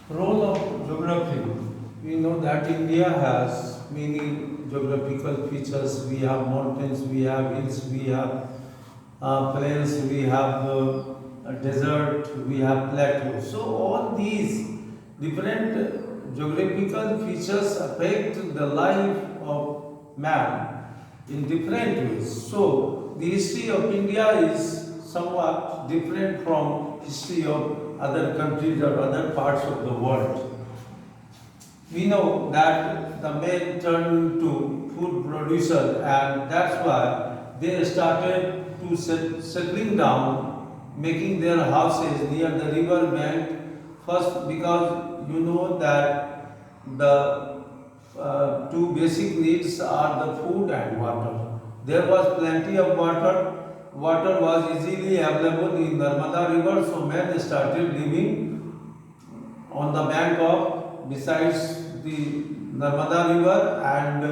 Role of geography. We know that India has many geographical features. We have mountains, we have hills, we have plains, we have a desert, we have plateaus. So all these different geographical features affect the life of man in different ways. So the history of India is somewhat different from history of other countries or other parts of the world. We know that the men turned into food producer, and that's why they started to settling down, making their houses near the river bank. First, because you know that the two basic needs are the food and water. There was plenty of water. Water was easily available in Narmada river, so men started living on the bank of besides the Narmada river, and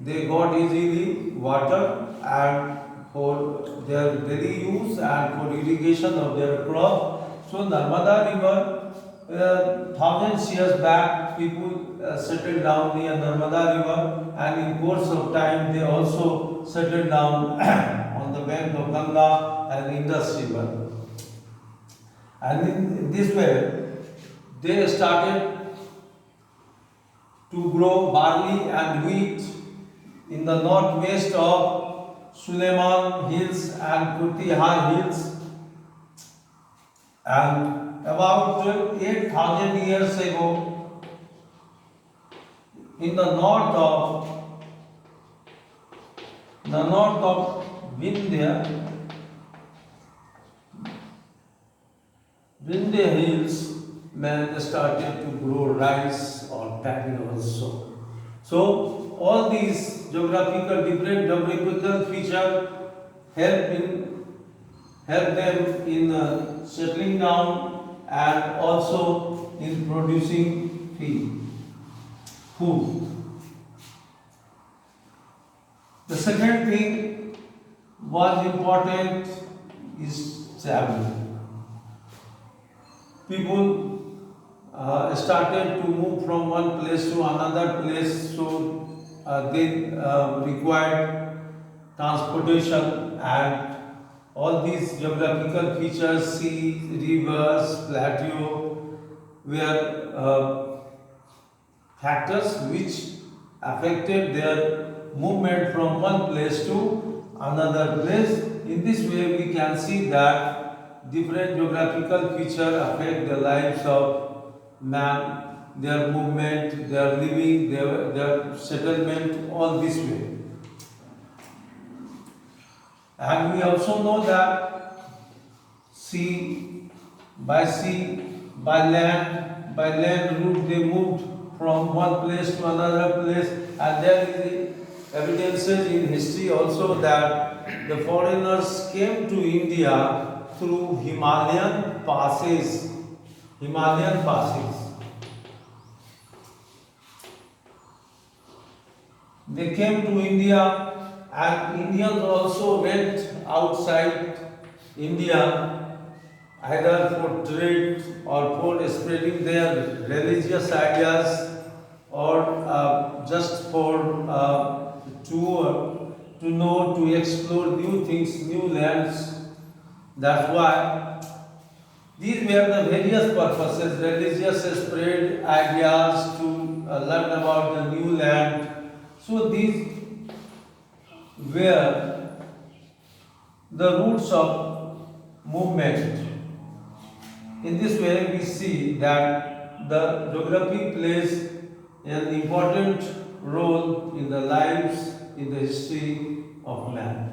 they got easily water and for their daily use and for irrigation of their crop. So Narmada river, thousands years back, people settled down near Narmada river, and in course of time they also settled down on the bank of Ganga and Indus river. And in this way, they started to grow barley and wheat in the northwest of Suleiman Hills and Kutihar Hills. And about 8,000 years ago, in the north of Vindhya Hills, men started to grow rice or paddy also. So all these different geographical features help them in settling down and also in producing food. The second thing was important is travel. People started to move from one place to another place, so they required transportation, and all these geographical features, sea, rivers, plateau, were factors which affected their movement from one place to another place. In this way, we can see that different geographical features affect the lives of man, their movement, their living, their settlement, all this way. And we also know that sea, by land route they moved from one place to another place, and there is evidences in history also that the foreigners came to India through Himalayan passes. They came to India, and Indians also went outside India either for trade or for spreading their religious ideas, or just for tour to know, to explore new things, new lands. That's why these were the various purposes: religious spread ideas, to learn about the new land. So these were the roots of movement. In this way, we see that the geography plays an important role in the lives, in the history of man.